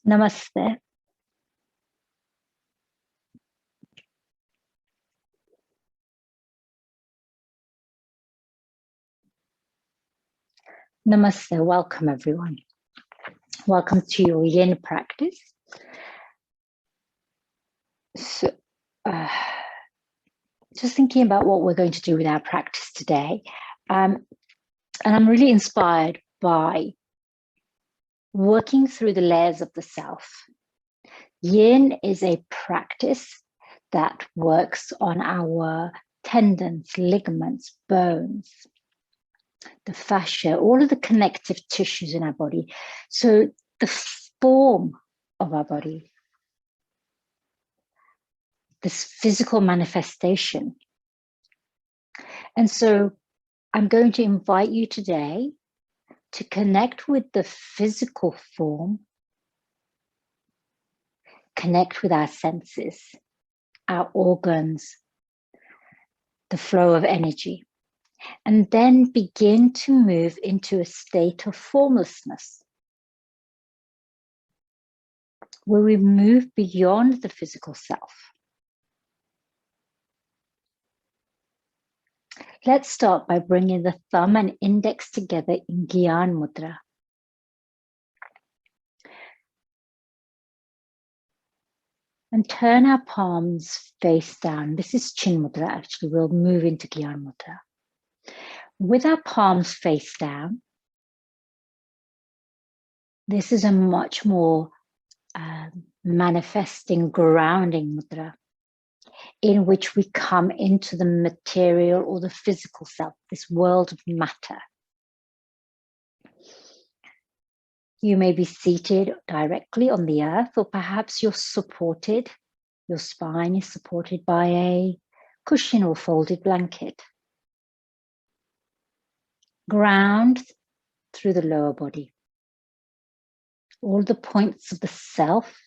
Namaste. Namaste. Welcome, everyone. Welcome to your yin practice. So, just thinking about what we're going to do with our practice today. And I'm really inspired by working through the layers of the self. Yin is a practice that works on our tendons, ligaments, bones, the fascia, all of the connective tissues in our body. So the form of our body, this physical manifestation. And so I'm going to invite you today to connect with the physical form, connect with our senses, our organs, the flow of energy, and then begin to move into a state of formlessness, where we move beyond the physical self. Let's start by bringing the thumb and index together in Gyan Mudra. And turn our palms face down. This is Chin Mudra, actually. We'll move into Gyan Mudra. With our palms face down, this is a much more manifesting, grounding mudra, in which we come into the material or the physical self, this world of matter. You may be seated directly on the earth, or perhaps you're supported, your spine is supported by a cushion or folded blanket. Ground through the lower body. All the points of the self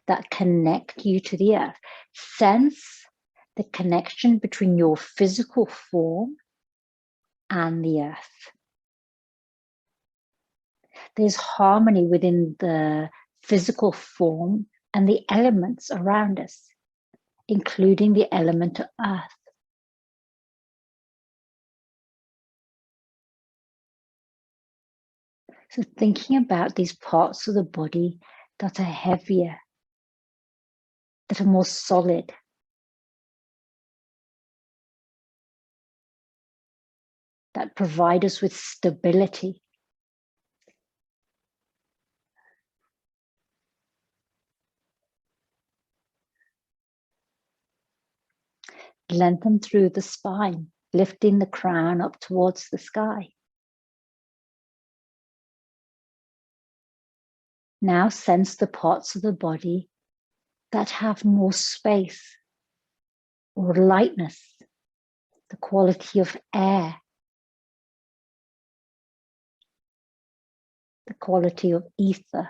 that connect you to the earth. Sense the connection between your physical form and the earth. There's harmony within the physical form and the elements around us, including the element earth. So thinking about these parts of the body that are heavier, that are more solid, that provide us with stability. Lengthen through the spine, lifting the crown up towards the sky. Now sense the parts of the body that have more space or lightness, the quality of air, the quality of ether.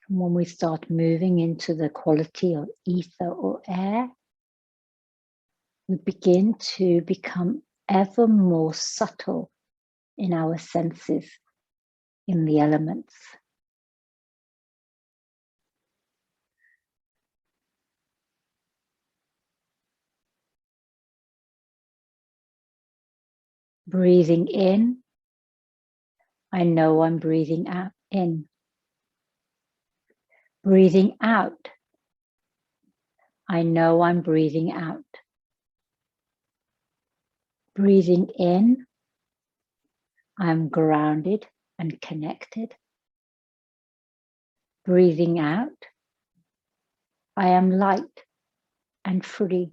And when we start moving into the quality of ether or air, we begin to become ever more subtle in our senses, in the elements. Breathing in, I know I'm breathing out in. Breathing out, I know I'm breathing out. Breathing in, I'm grounded and connected. Breathing out, I am light and free.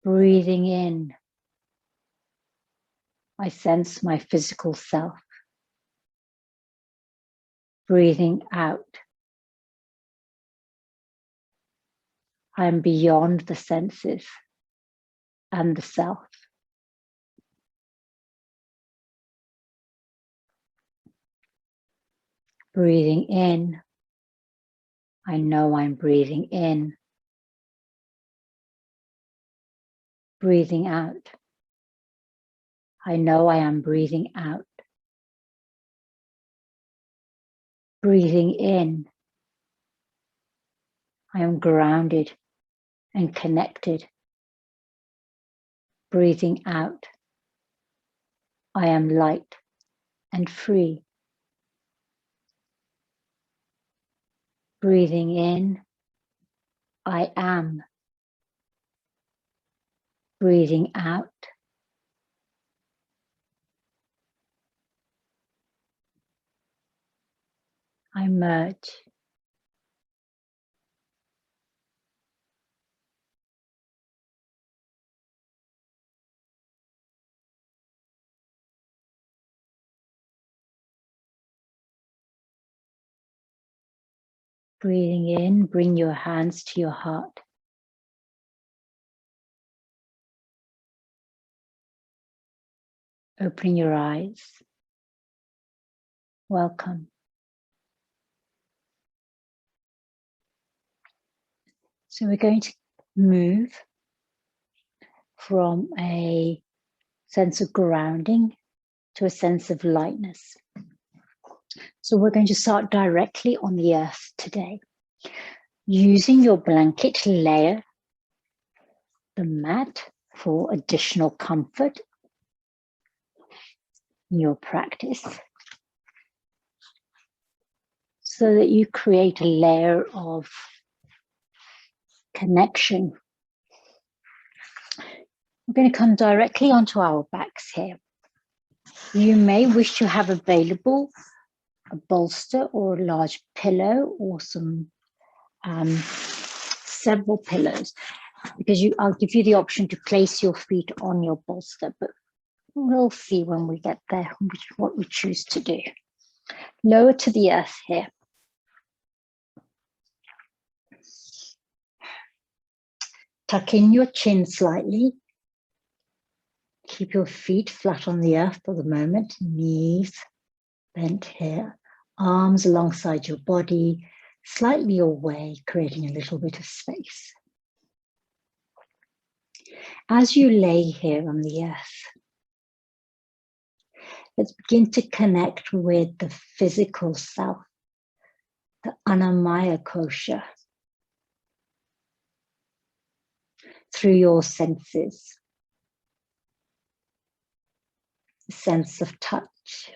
Breathing in, I sense my physical self. Breathing out, I am beyond the senses and the self. Breathing in, I know I'm breathing in. Breathing out, I know I am breathing out. Breathing in, I am grounded and connected. Breathing out, I am light and free. Breathing in, I am. Breathing out, I merge. Breathing in, bring your hands to your heart. Opening your eyes. Welcome. So we're going to move from a sense of grounding to a sense of lightness. So we're going to start directly on the earth today. Using your blanket layer, the mat for additional comfort in your practice, so that you create a layer of connection. We're going to come directly onto our backs here. You may wish to have available a bolster or a large pillow or some several pillows, because I'll give you the option to place your feet on your bolster, but we'll see when we get there what we choose to do. Lower to the earth here. Tuck in your chin slightly. Keep your feet flat on the earth for the moment. Knees bent here. Arms alongside your body, slightly away, creating a little bit of space. As you lay here on the earth, let's begin to connect with the physical self, the Annamaya kosha, through your senses. The sense of touch,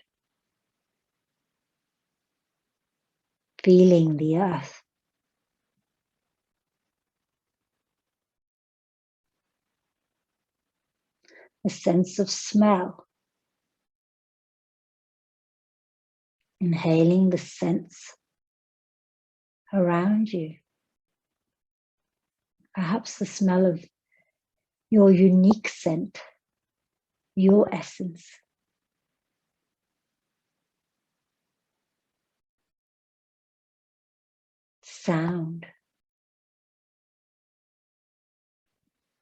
feeling the earth. A sense of smell, inhaling the scents around you. Perhaps the smell of your unique scent, your essence. Sound,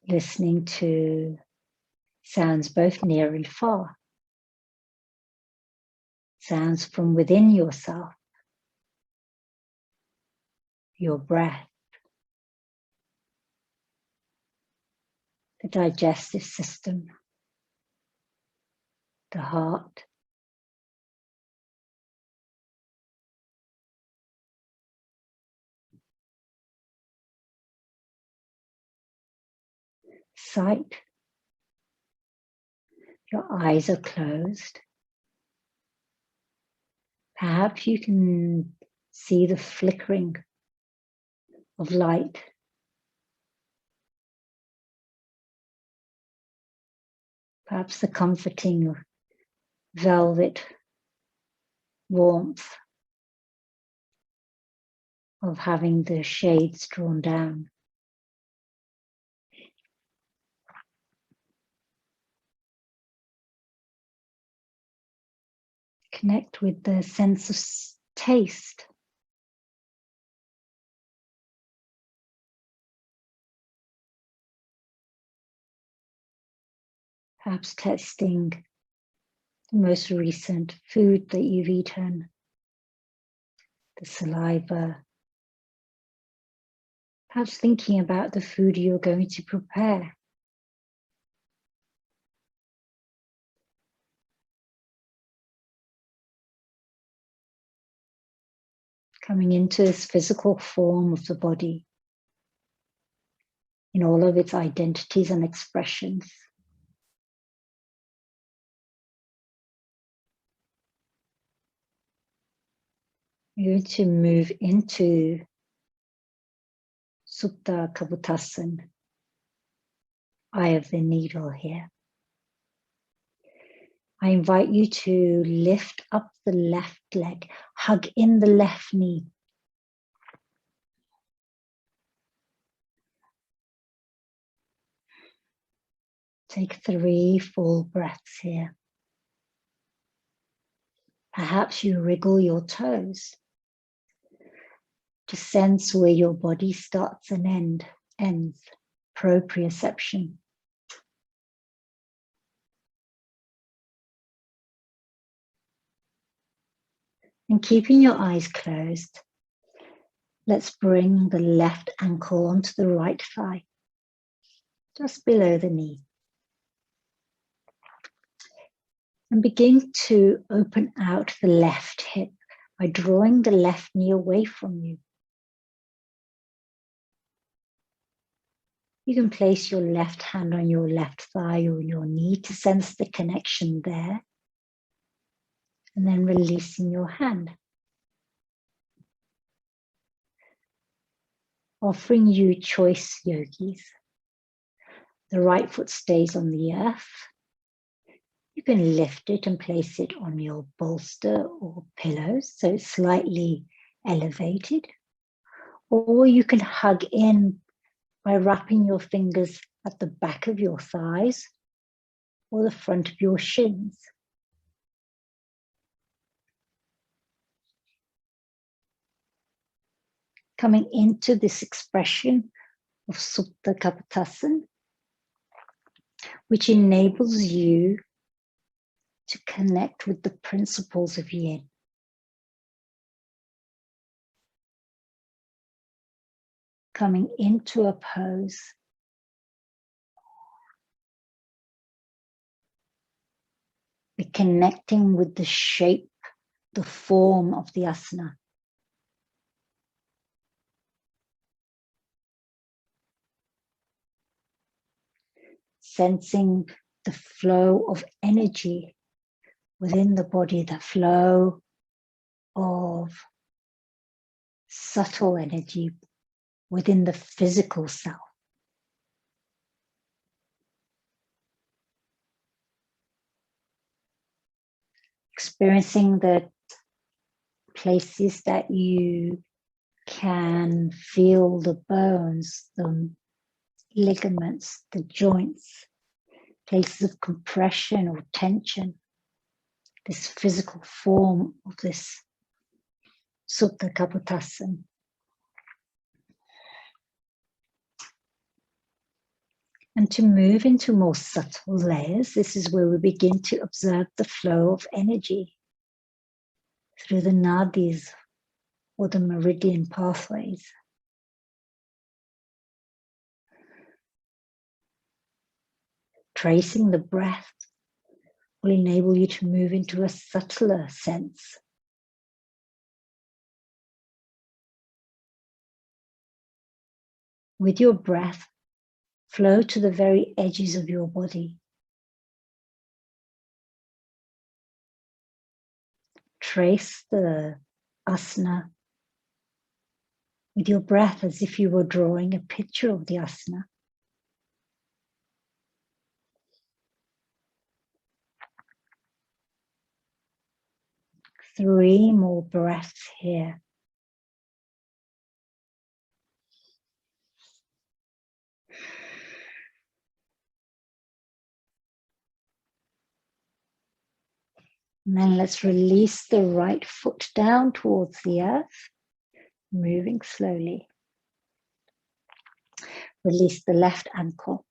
listening to sounds both near and far. Sounds from within yourself, your breath, the digestive system, the heart. Sight. Your eyes are closed. Perhaps you can see the flickering of light. Perhaps the comforting velvet warmth of having the shades drawn down. Connect with the sense of taste. Perhaps testing the most recent food that you've eaten. the saliva, perhaps thinking about the food you're going to prepare. Coming into this physical form of the body in all of its identities and expressions. You're going to move into Supta Kabutasana, eye of the needle here. I invite you to lift up the left leg, hug in the left knee. Take 3 full breaths here. Perhaps you wriggle your toes to sense where your body starts and ends, proprioception. And keeping your eyes closed, let's bring the left ankle onto the right thigh, just below the knee. And begin to open out the left hip by drawing the left knee away from you. You can place your left hand on your left thigh or your knee to sense the connection there. And then releasing your hand. Offering you choice, yogis. The right foot stays on the earth. You can lift it and place it on your bolster or pillows, so it's slightly elevated. Or you can hug in by wrapping your fingers at the back of your thighs or the front of your shins. Coming into this expression of Supta Kabutasana, which enables you to connect with the principles of Yin. Coming into a pose be connecting with the shape, the form of the asana. Sensing the flow of energy within the body, the flow of subtle energy within the physical self. Experiencing the places that you can feel the bones, the ligaments, the joints, places of compression or tension, this physical form of this Supta Kabutasana. And to move into more subtle layers, this is where we begin to observe the flow of energy through the nadis or the meridian pathways. Tracing the breath will enable you to move into a subtler sense. With your breath, flow to the very edges of your body. Trace the asana with your breath as if you were drawing a picture of the asana. Three more breaths here. And then let's release the right foot down towards the earth, moving slowly. Release the left ankle.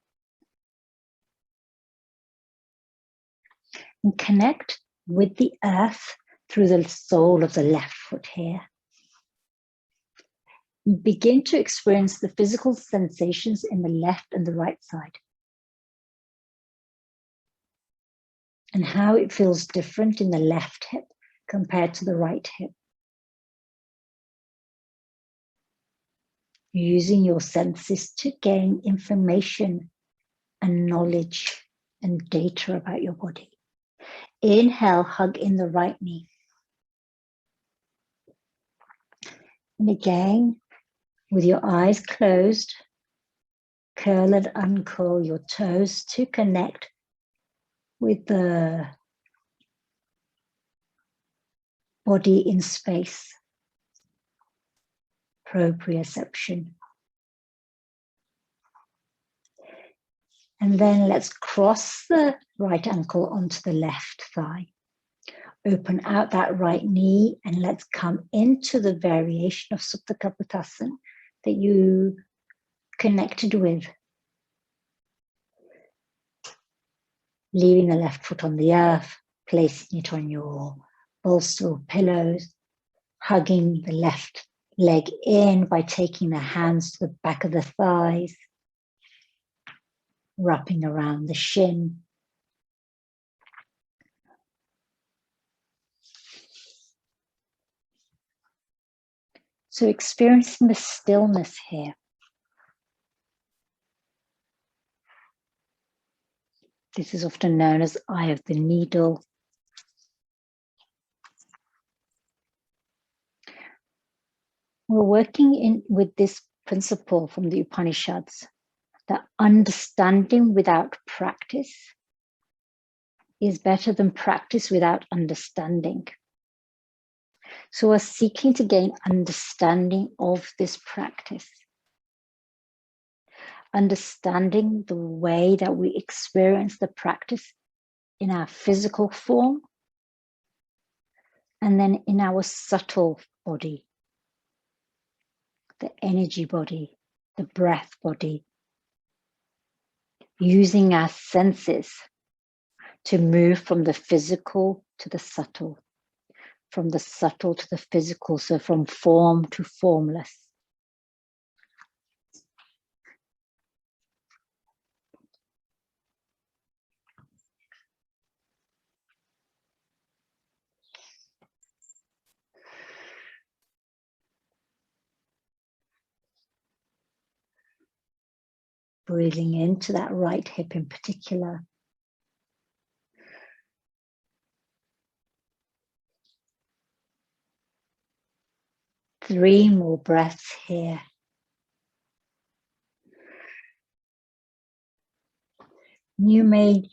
And connect with the earth through the sole of the left foot here. Begin to experience the physical sensations in the left and the right side, and how it feels different in the left hip compared to the right hip. Using your senses to gain information and knowledge and data about your body. Inhale, hug in the right knee. And again, with your eyes closed, curl and uncurl your toes to connect with the body in space. Proprioception. And then let's cross the right ankle onto the left thigh. Open out that right knee and let's come into the variation of Supta Kapotasana that you connected with. Leaving the left foot on the earth, placing it on your bolster or pillows, hugging the left leg in by taking the hands to the back of the thighs, wrapping around the shin. So experiencing the stillness here. This is often known as eye of the needle. We're working with this principle from the Upanishads, that understanding without practice is better than practice without understanding. So we're seeking to gain understanding of this practice. Understanding the way that we experience the practice in our physical form and then in our subtle body, the energy body, the breath body, using our senses to move from the physical to the subtle, from the subtle to the physical, so from form to formless. Breathing into that right hip in particular. Three more breaths here. You may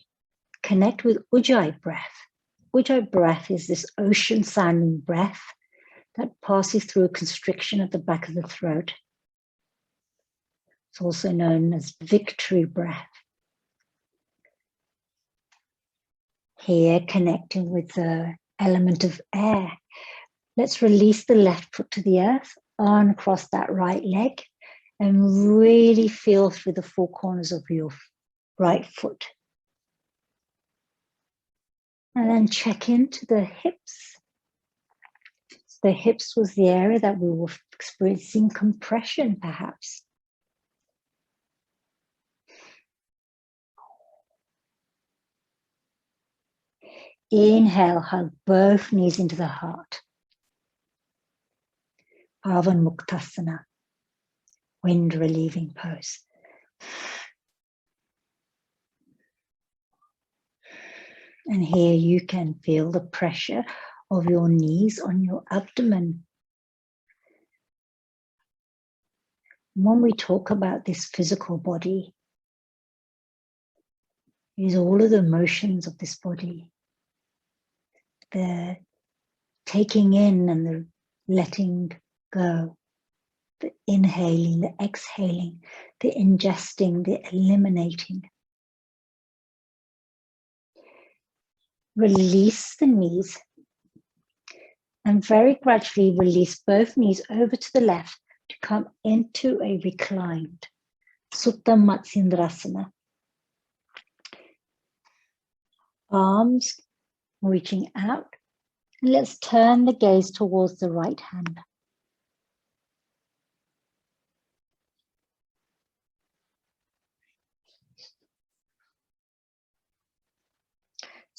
connect with Ujjayi breath. Ujjayi breath is this ocean sounding breath that passes through a constriction at the back of the throat. It's also known as victory breath. Here, connecting with the element of air. Let's release the left foot to the earth, uncross that right leg, and really feel through the four corners of your right foot. And then check into the hips. The hips was the area that we were experiencing compression, perhaps. Inhale, hug both knees into the heart. Pavan Muktasana, wind relieving pose. And here you can feel the pressure of your knees on your abdomen. When we talk about this physical body, it is all of the motions of this body. The taking in and the letting go, the inhaling, the exhaling, the ingesting, the eliminating. Release the knees and very gradually release both knees over to the left to come into a reclined Supta Matsyendrasana. Arms reaching out. And let's turn the gaze towards the right hand.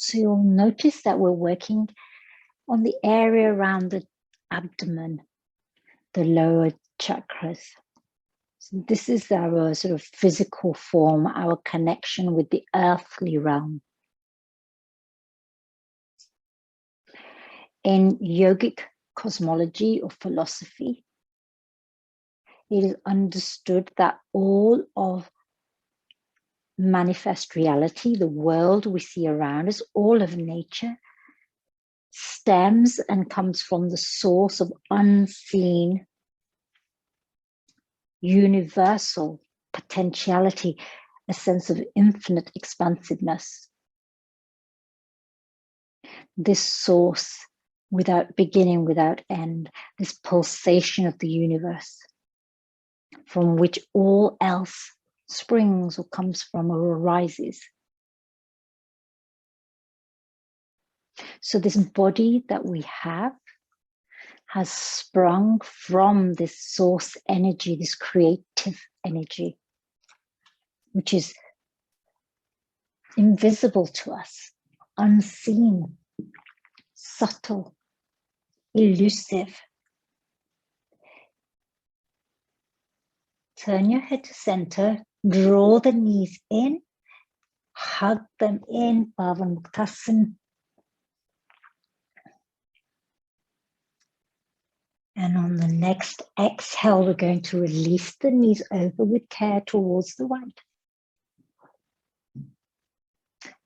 So you'll notice that we're working on the area around the abdomen, the lower chakras. So this is our sort of physical form, our connection with the earthly realm. In yogic cosmology or philosophy, it is understood that all of manifest reality, the world we see around us, all of nature, stems and comes from the source of unseen, universal potentiality, a sense of infinite expansiveness. This source, without beginning, without end, this pulsation of the universe, from which all else springs or comes from or arises. So this body that we have has sprung from this source energy, this creative energy, which is invisible to us, unseen, subtle, elusive. Turn your head to center, draw the knees in, hug them in, Pavanmuktasana. And on the next exhale, we're going to release the knees over with care towards the right.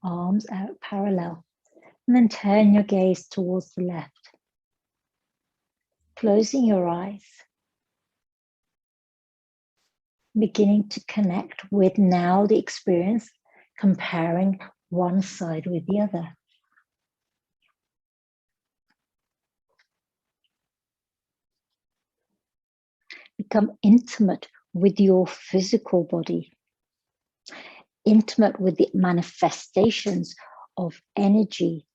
Arms out parallel. And then turn your gaze towards the left. Closing your eyes. Beginning to connect with now the experience, comparing one side with the other. Become intimate with your physical body. Intimate with the manifestations of energy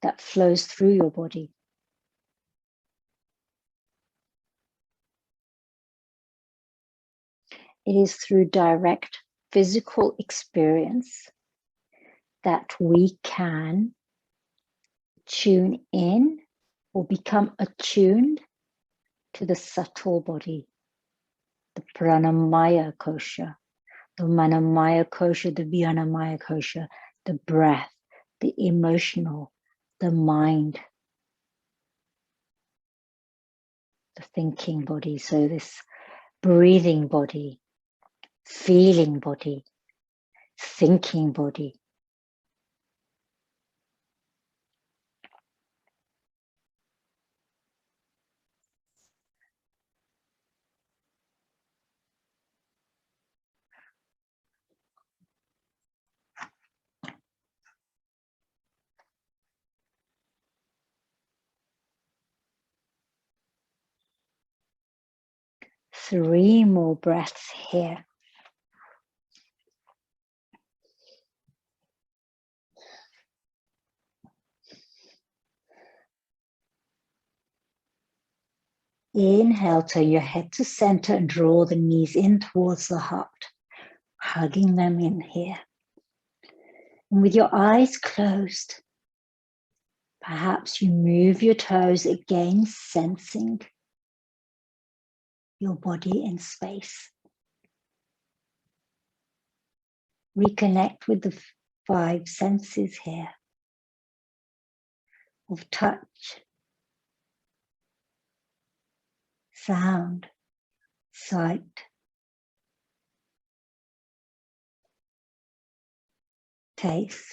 that flows through your body. It is through direct physical experience that we can tune in or become attuned to the subtle body, the pranamaya kosha, the manamaya kosha, the vyanamaya kosha, the breath, the emotional, the mind, the thinking body. So this breathing body, feeling body, thinking body. Three more breaths here. Inhale, turn your head to center and draw the knees in towards the heart, hugging them in here. And with your eyes closed, perhaps you move your toes again, sensing your body in space. Reconnect with the five senses here of touch, sound, sight, taste.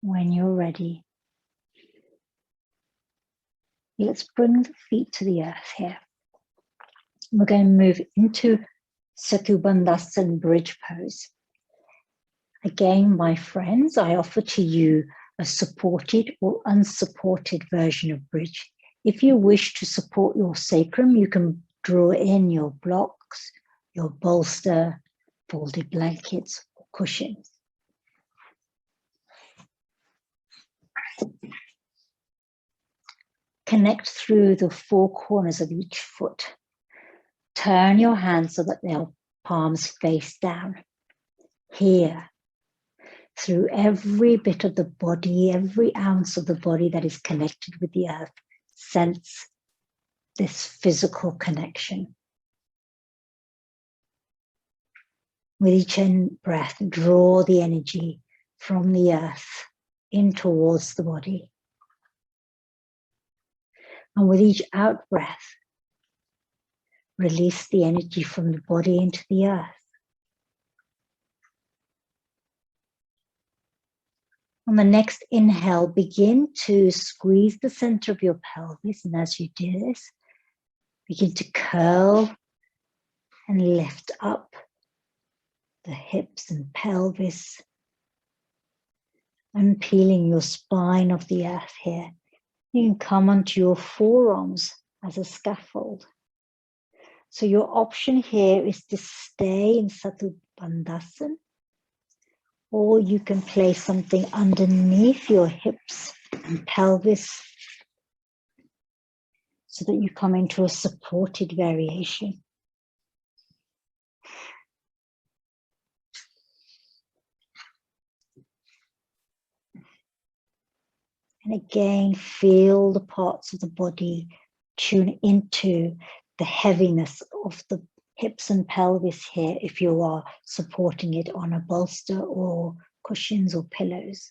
When you're ready, let's bring the feet to the earth here. We're going to move into Setu bridge pose. Again, my friends, I offer to you a supported or unsupported version of bridge. If you wish to support your sacrum, you can draw in your blocks, your bolster, folded blankets, or cushions. Connect through the four corners of each foot. Turn your hands so that their palms face down. Here, through every bit of the body, every ounce of the body that is connected with the earth, sense this physical connection. With each in-breath, draw the energy from the earth in towards the body. And with each out-breath, release the energy from the body into the earth. On the next inhale, begin to squeeze the center of your pelvis. And as you do this, begin to curl and lift up the hips and pelvis, unpeeling your spine of the earth here. You can come onto your forearms as a scaffold. So your option here is to stay in Sattva Bandhasana, or you can place something underneath your hips and pelvis so that you come into a supported variation. And again, feel the parts of the body tune into the heaviness of the hips and pelvis here if you are supporting it on a bolster or cushions or pillows.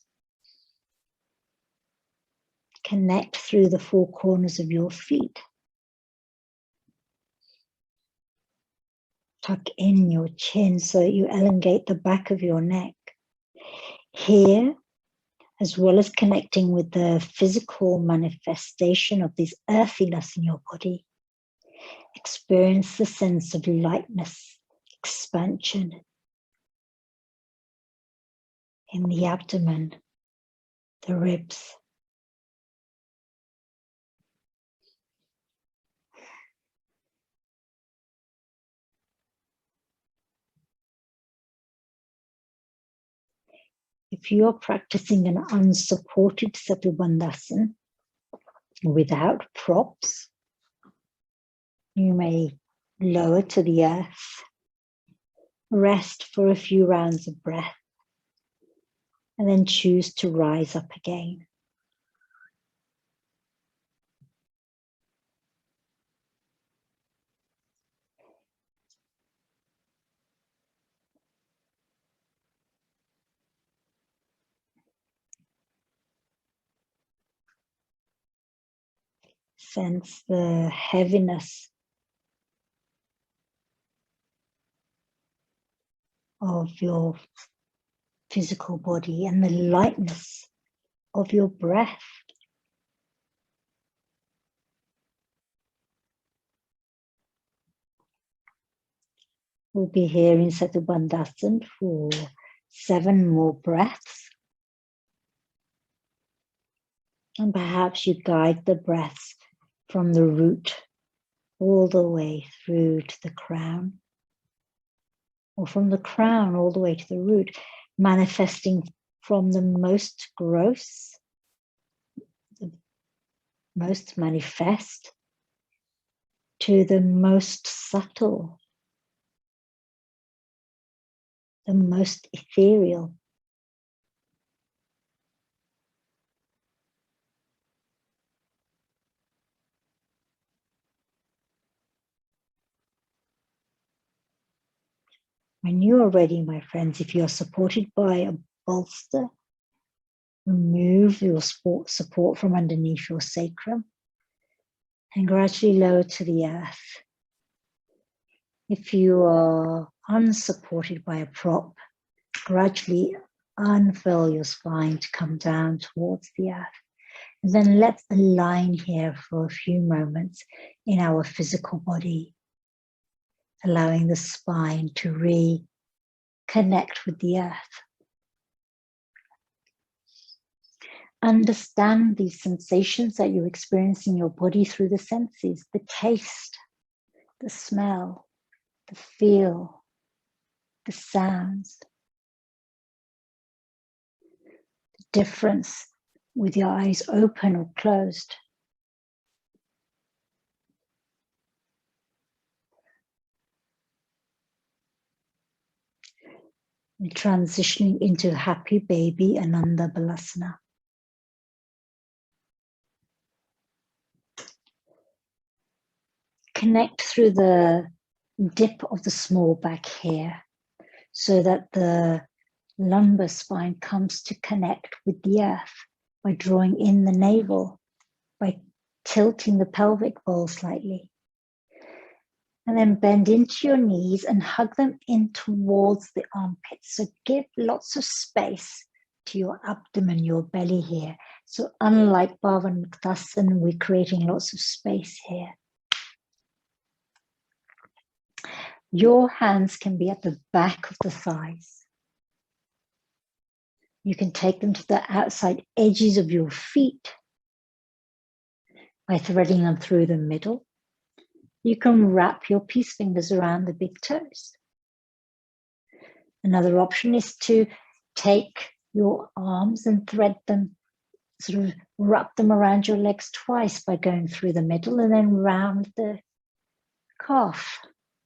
Connect through the four corners of your feet. Tuck in your chin so that you elongate the back of your neck. Here, as well as connecting with the physical manifestation of this earthiness in your body, experience the sense of lightness, expansion in the abdomen, the ribs. If you are practicing an unsupported Sattva Bandhasana without props, you may lower to the earth, rest for a few rounds of breath, and then choose to rise up again. Sense the heaviness of your physical body and the lightness of your breath. We'll be here in Sattva Bandhasana for 7 more breaths. And perhaps you guide the breaths from the root all the way through to the crown, or from the crown all the way to the root, manifesting from the most gross, the most manifest, to the most subtle, the most ethereal. When you are ready, my friends, if you are supported by a bolster, remove your support from underneath your sacrum and gradually lower to the earth. If you are unsupported by a prop, gradually unfurl your spine to come down towards the earth. And then let's align here for a few moments in our physical body, allowing the spine to reconnect with the earth. Understand these sensations that you experience in your body through the senses, the taste, the smell, the feel, the sounds, the difference with your eyes open or closed. We're transitioning into Happy Baby Ananda Balasana. Connect through the dip of the small back here so that the lumbar spine comes to connect with the earth by drawing in the navel, by tilting the pelvic bowl slightly. And then bend into your knees and hug them in towards the armpits. So give lots of space to your abdomen, your belly here. So unlike Bhavan Muktasana, we're creating lots of space here. Your hands can be at the back of the thighs. You can take them to the outside edges of your feet by threading them through the middle. You can wrap your peace fingers around the big toes. Another option is to take your arms and thread them, sort of wrap them around your legs twice by going through the middle and then round the calf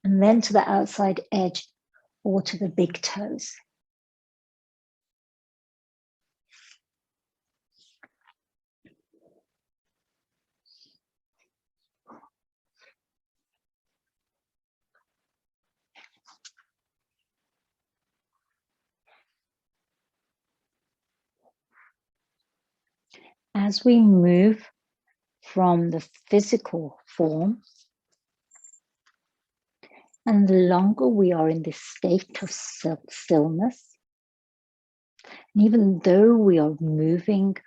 and then to the outside edge or to the big toes. As we move from the physical form, and the longer we are in this state of stillness, and even though we are moving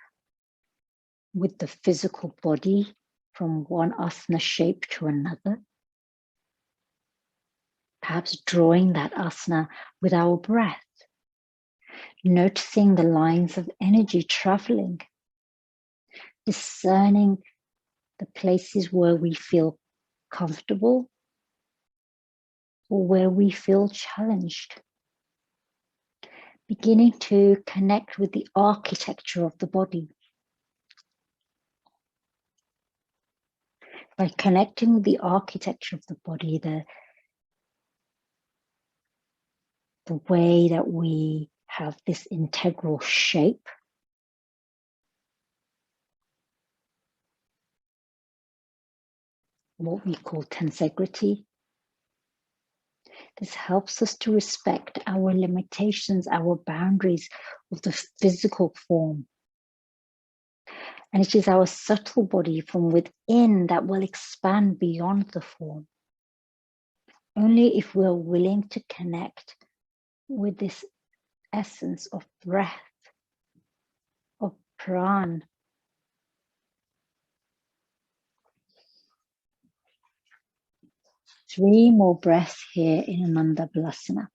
with the physical body from one asana shape to another, perhaps drawing that asana with our breath, noticing the lines of energy traveling, discerning the places where we feel comfortable or where we feel challenged. Beginning to connect with the architecture of the body. By connecting with the architecture of the body, the way that we have this integral shape, what we call tensegrity. This helps us to respect our limitations, our boundaries of the physical form. And it is our subtle body from within that will expand beyond the form. Only if we're willing to connect with this essence of breath, of pran. Three more breaths here in Ananda Balasana.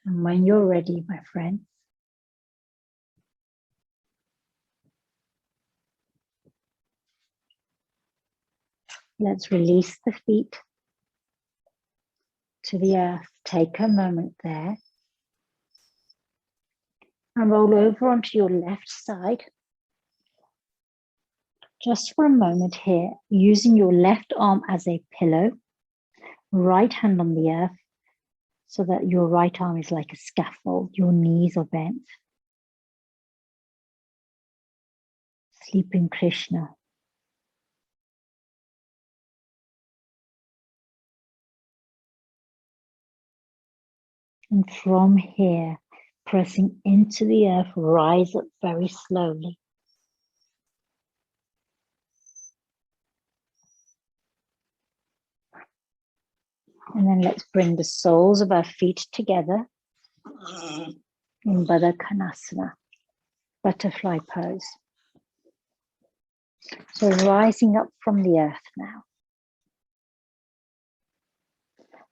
And when you're ready, my friend, let's release the feet to the earth. Take a moment there and roll over onto your left side. Just for a moment here, using your left arm as a pillow, right hand on the earth, so that your right arm is like a scaffold, your knees are bent. Sleeping Krishna. And from here, pressing into the earth, rise up very slowly. And then let's bring the soles of our feet together in Baddha Konasana, butterfly pose. So rising up from the earth now,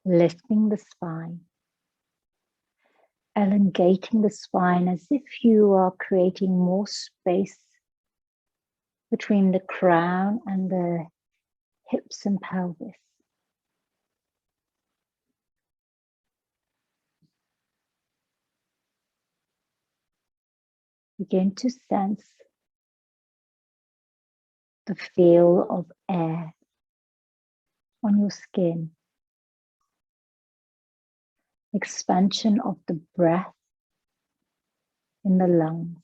lifting the spine, elongating the spine as if you are creating more space between the crown and the hips and pelvis. Begin to sense the feel of air on your skin, expansion of the breath in the lungs.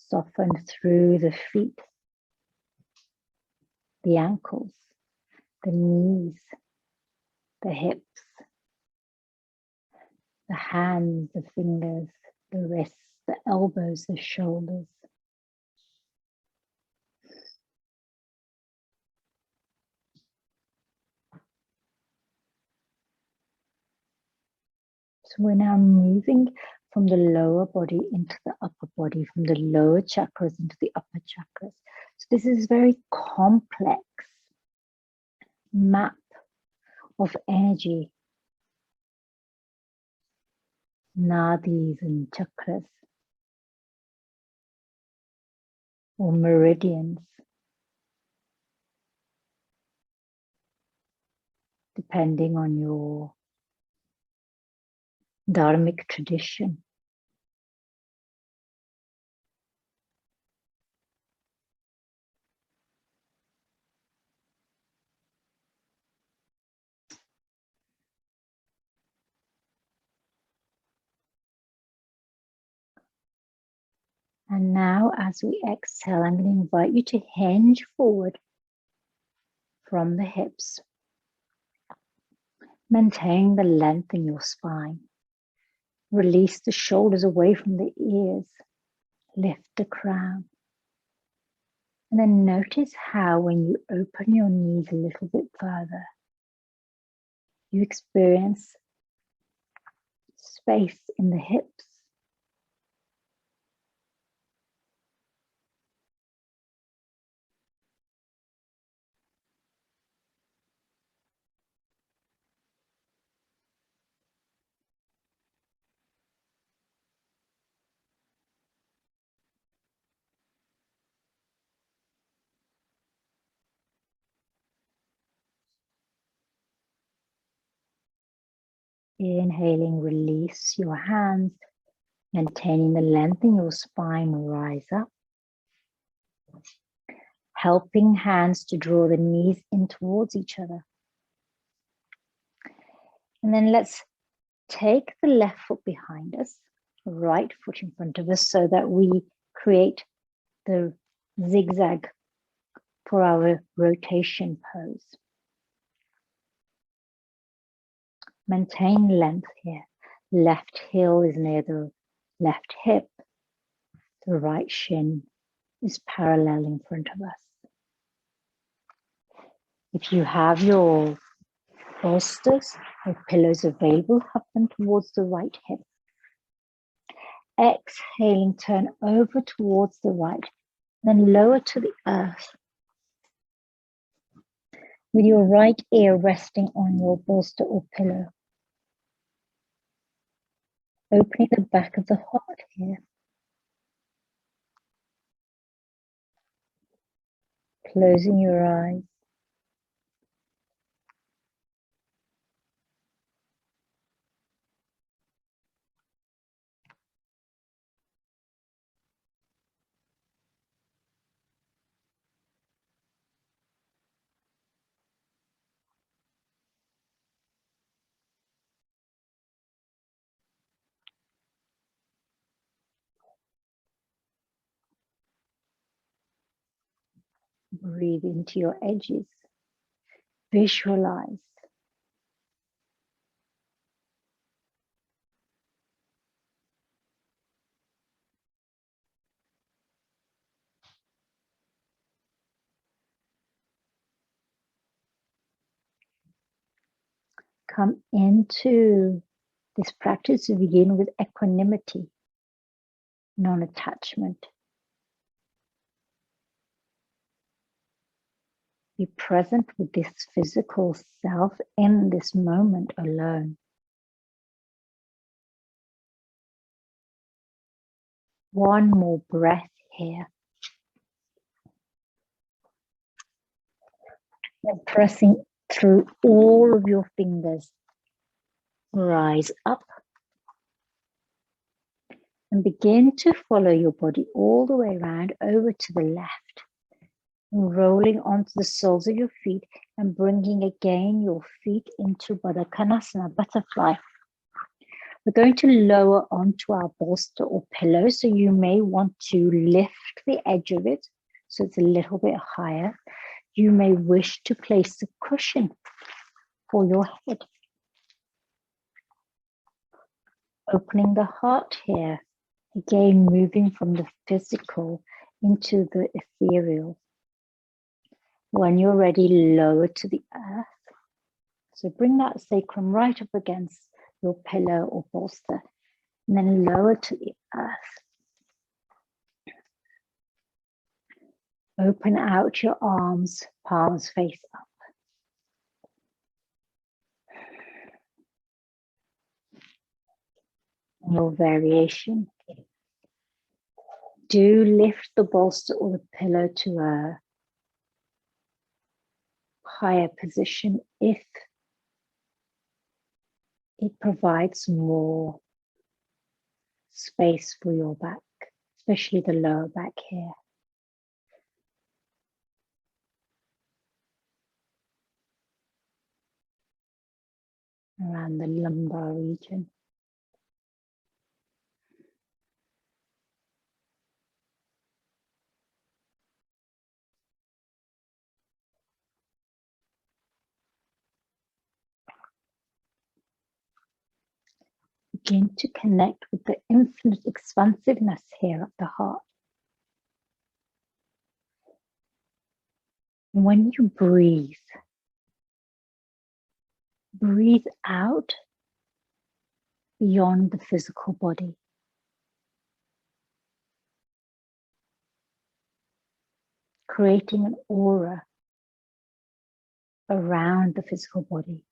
Soften through the feet, the ankles, the knees, the hips, the hands, the fingers, the wrists, the elbows, the shoulders. So we're now moving from the lower body into the upper body, from the lower chakras into the upper chakras. So this is very complex map of energy, nadis and chakras, or meridians, depending on your dharmic tradition. And now, as we exhale, I'm going to invite you to hinge forward from the hips. Maintain the length in your spine. Release the shoulders away from the ears. Lift the crown. And then notice how when you open your knees a little bit further, you experience space in the hips. Inhaling, release your hands, maintaining the length in your spine, rise up. Helping hands to draw the knees in towards each other. And then let's take the left foot behind us, right foot in front of us, so that we create the zigzag for our rotation pose. Maintain length here. Left heel is near the left hip. The right shin is parallel in front of us. If you have your bolsters or pillows available, have them towards the right hip. Exhaling, turn over towards the right, then lower to the earth. With your right ear resting on your bolster or pillow. Opening the back of the heart here. Closing your eyes. Breathe into your edges. Visualize. Come into this practice to begin with equanimity, non-attachment. Be present with this physical self in this moment alone. One more breath here. And pressing through all of your fingers. Rise up and begin to follow your body all the way around over to the left. Rolling onto the soles of your feet and bringing again your feet into Baddha Konasana, butterfly. We're going to lower onto our bolster or pillow, so you may want to lift the edge of it so it's a little bit higher. You may wish to place a cushion for your head. Opening the heart here, again moving from the physical into the ethereal. When you're ready, lower to the earth. So bring that sacrum right up against your pillow or bolster, and then lower to the earth. Open out your arms, palms face up. Your variation. Do lift the bolster or the pillow to a higher position if it provides more space for your back, especially the lower back here. Around the lumbar region. Begin to connect with the infinite expansiveness here at the heart. When you breathe, breathe out beyond the physical body. Creating an aura around the physical body.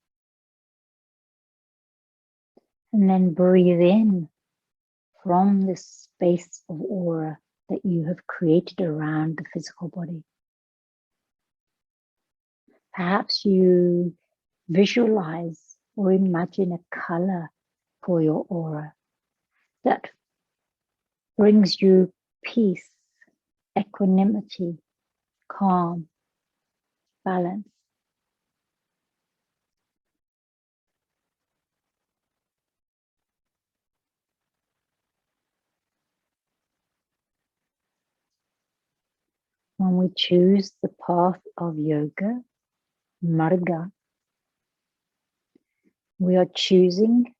And then breathe in from this space of aura that you have created around the physical body. Perhaps you visualize or imagine a color for your aura that brings you peace, equanimity, calm, balance. When we choose the path of yoga, marga, we are choosing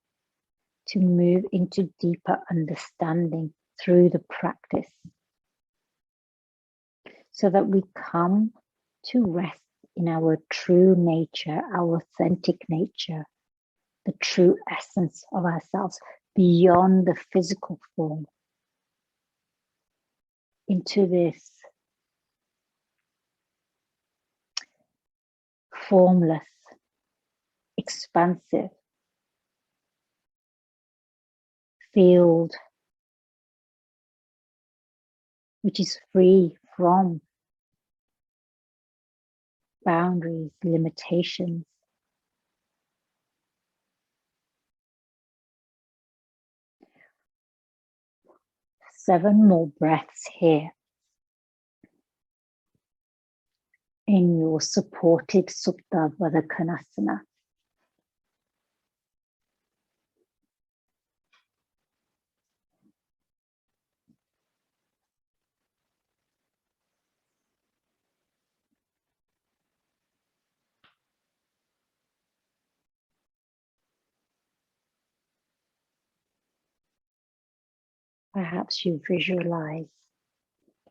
to move into deeper understanding through the practice so that we come to rest in our true nature, our authentic nature, the true essence of ourselves beyond the physical form, into this formless, expansive field which is free from boundaries, limitations. Seven more breaths here in your supported Supta Baddha Konasana. Perhaps you visualize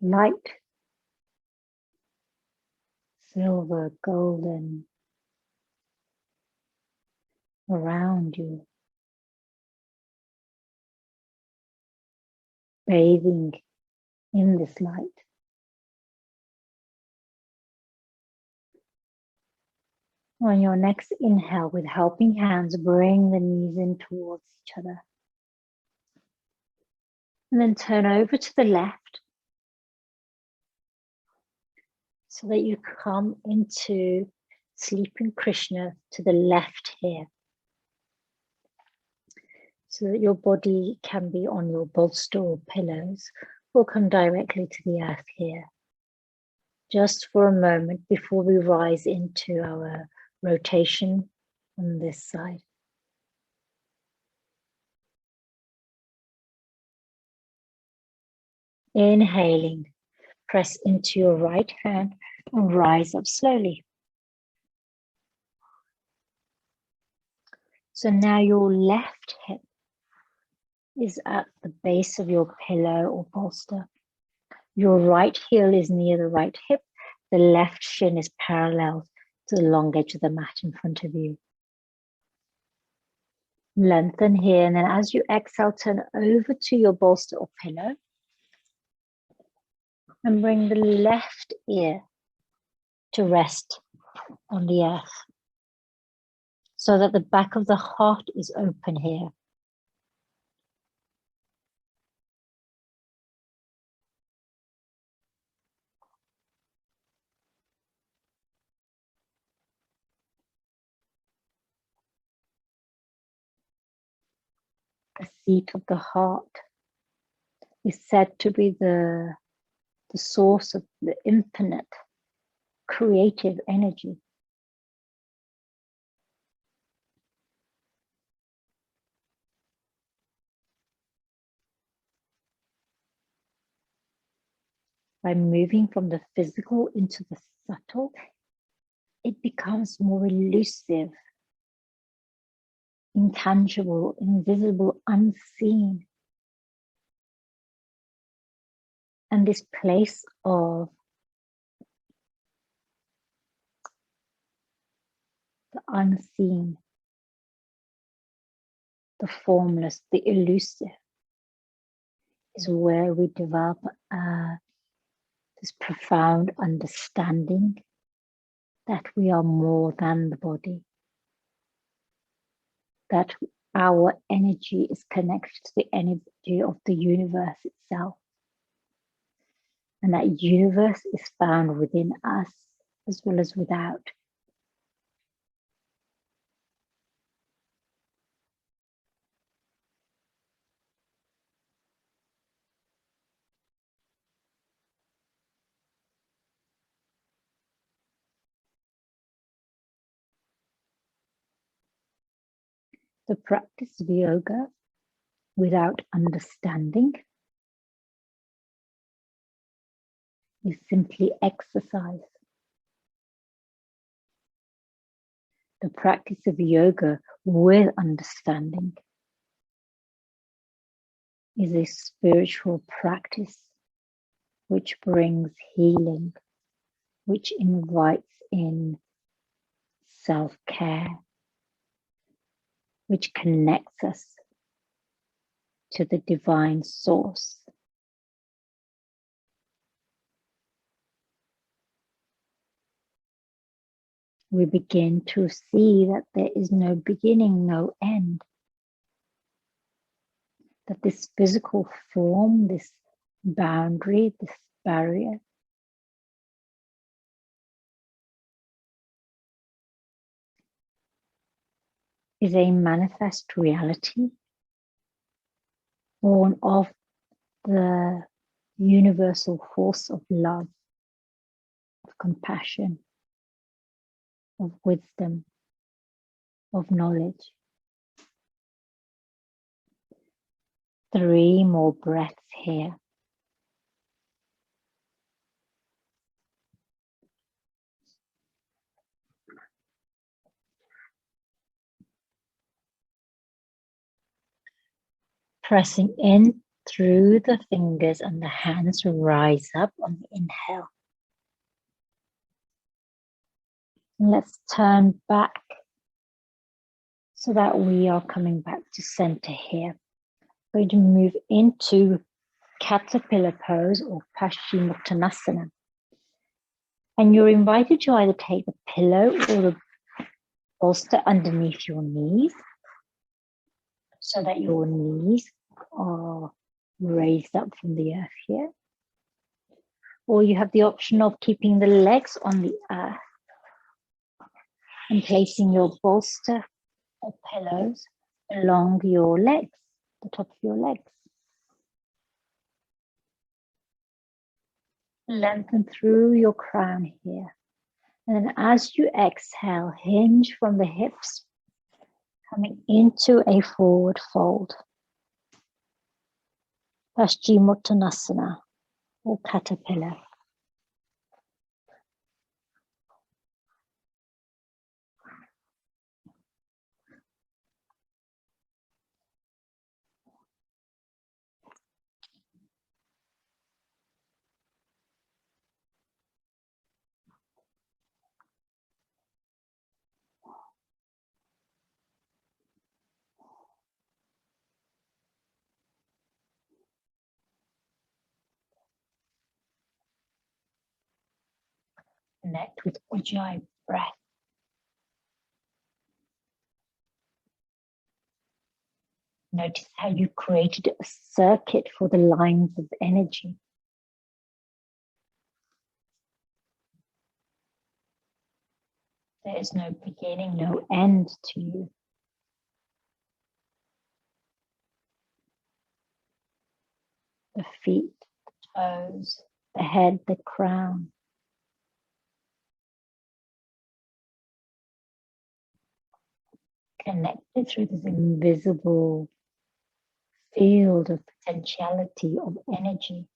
light, silver, golden around you, bathing in this light. On your next inhale, with helping hands, bring the knees in towards each other. And then turn over to the left so that you come into sleeping Krishna to the left here. So that your body can be on your bolster or pillows or come directly to the earth here. Just for a moment before we rise into our rotation on this side. Inhaling, press into your right hand and rise up slowly. So now your left hip is at the base of your pillow or bolster. Your right heel is near the right hip. The left shin is parallel to the long edge of the mat in front of you. Lengthen here, and then as you exhale, turn over to your bolster or pillow and bring the left ear to rest on the earth so that the back of the heart is open here. The seat of the heart is said to be the source of the infinite creative energy. By moving from the physical into the subtle, it becomes more elusive, intangible, invisible, unseen. And this place of the unseen, the formless, the elusive, is where we develop this profound understanding that we are more than the body, that our energy is connected to the energy of the universe itself, and that universe is found within us as well as without. The practice of yoga without understanding is simply exercise. The practice of yoga with understanding is a spiritual practice which brings healing, which invites in self-care, which connects us to the divine source. We begin to see that there is no beginning, no end. That this physical form, this boundary, this barrier, is a manifest reality, born of the universal force of love, of compassion, of wisdom, of knowledge. 3 more breaths here. Pressing in through the fingers and the hands, rise up on the inhale. And let's turn back so that we are coming back to center here. We're going to move into caterpillar pose or Paschimottanasana. And you're invited to either take the pillow or the bolster underneath your knees so that your knees are raised up from the earth here. Or you have the option of keeping the legs on the earth and placing your bolster or pillows along your legs, the top of your legs. Lengthen through your crown here. And then as you exhale, hinge from the hips, coming into a forward fold. Paschimottanasana or caterpillar. Connect with Ujjayi breath. Notice how you created a circuit for the lines of energy. There is no beginning, no end to you. The feet, the toes, the head, the crown. Connected through this invisible field of potentiality, of energy.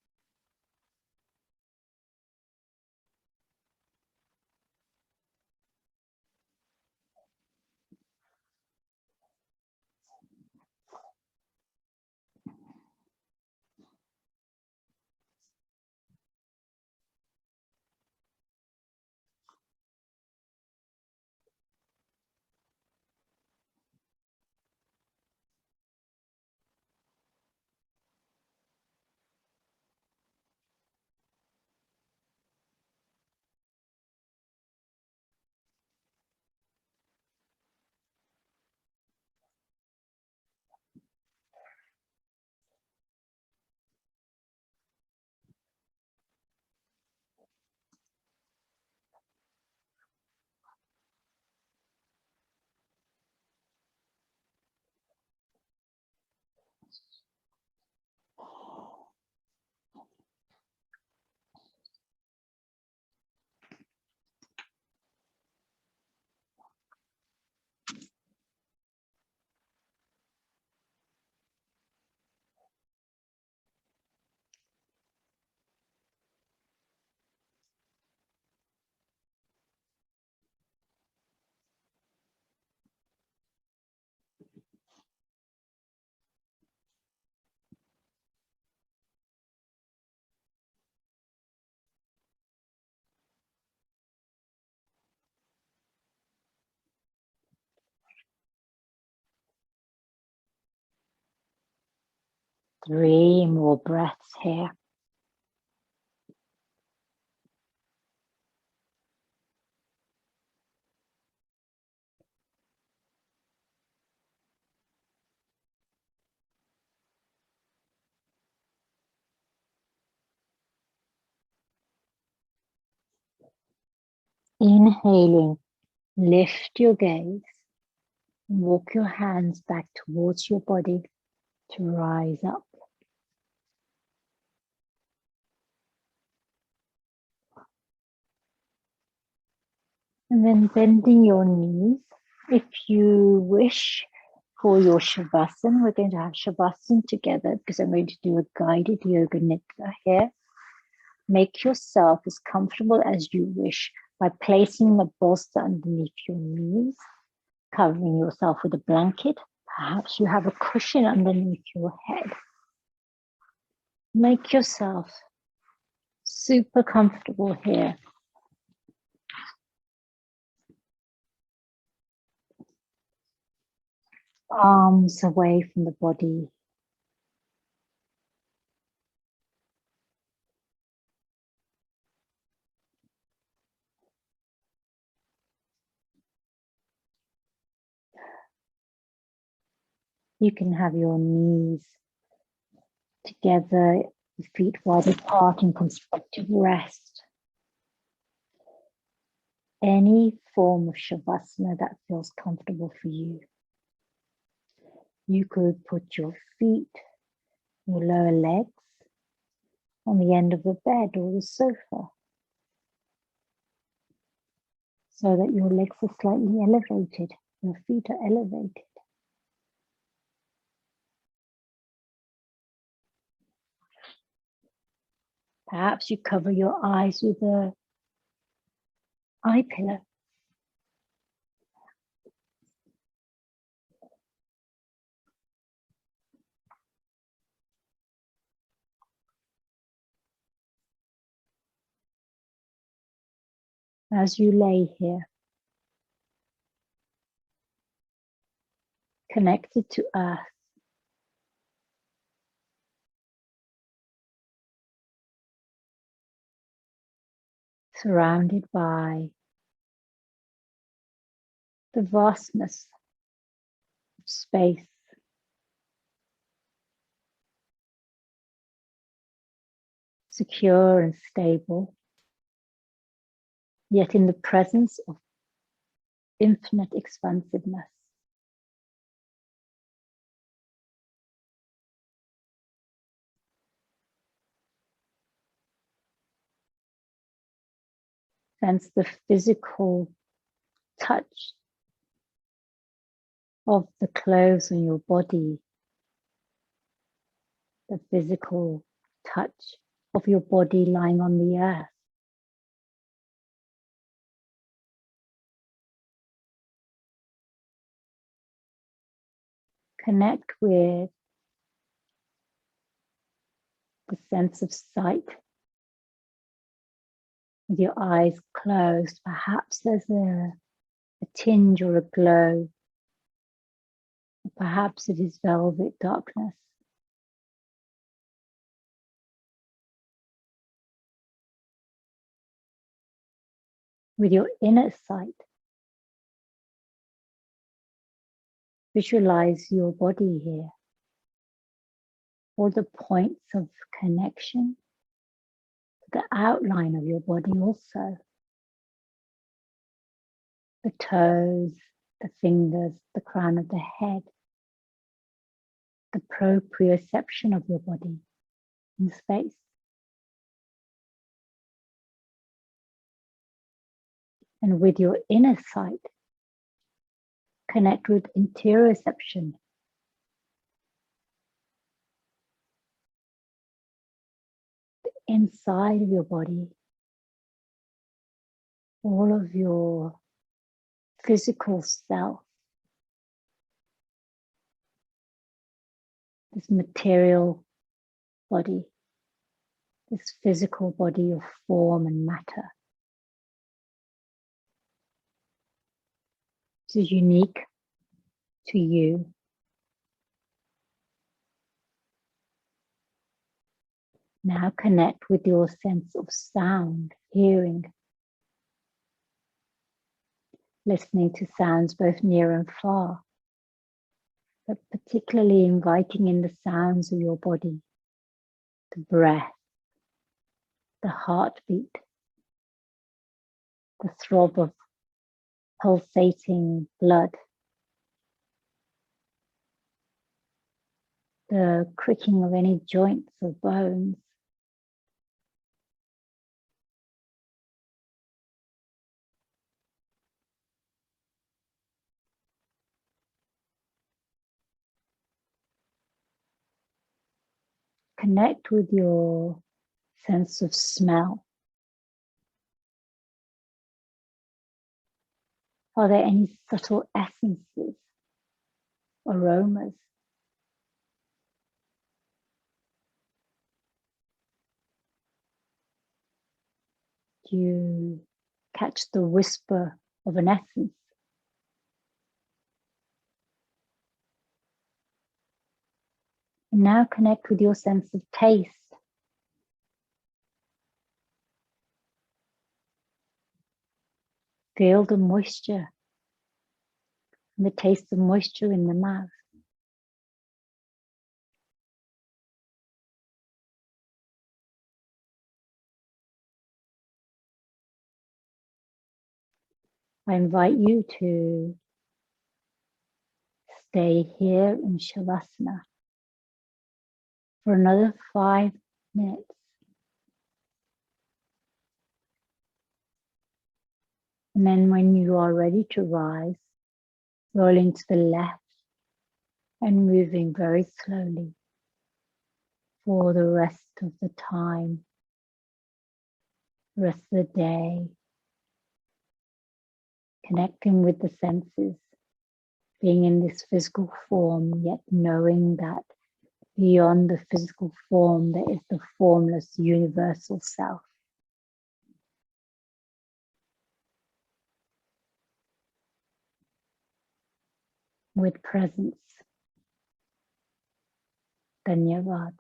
Three more breaths here. Inhaling, lift your gaze. Walk your hands back towards your body to rise up. And then bending your knees. If you wish for your Shavasana, we're going to have Shavasana together because I'm going to do a guided yoga nidra here. Make yourself as comfortable as you wish by placing the bolster underneath your knees, covering yourself with a blanket. Perhaps you have a cushion underneath your head. Make yourself super comfortable here. Arms away from the body. You can have your knees together, your feet wide apart in constructive rest. Any form of shavasana that feels comfortable for you. You could put your feet, your lower legs, on the end of the bed or the sofa, so that your legs are slightly elevated, your feet are elevated. Perhaps you cover your eyes with a eye pillow. As you lay here, connected to earth, surrounded by the vastness of space, secure and stable, yet in the presence of infinite expansiveness. Sense the physical touch of the clothes on your body, the physical touch of your body lying on the earth. Connect with the sense of sight. With your eyes closed, perhaps there's a tinge or a glow. Perhaps it is velvet darkness. With your inner sight, visualize your body here. All the points of connection, the outline of your body also. The toes, the fingers, the crown of the head. The proprioception of your body in space. And with your inner sight, connect with interoception. The inside of your body, all of your physical self, this material body, this physical body of form and matter. This is unique to you. Now connect with your sense of sound, hearing, listening to sounds both near and far, but particularly inviting in the sounds of your body, the breath, the heartbeat, the throb of pulsating blood, the creaking of any joints or bones. Connect with your sense of smell. Are there any subtle essences, aromas? Do you catch the whisper of an essence? And now connect with your sense of taste. Feel the moisture and the taste of moisture in the mouth. I invite you to stay here in Shavasana for another 5 minutes. And then when you are ready to rise, rolling to the left and moving very slowly for the rest of the time, rest of the day, connecting with the senses, being in this physical form, yet knowing that beyond the physical form, there is the formless universal self. With presence. Dhanyavad.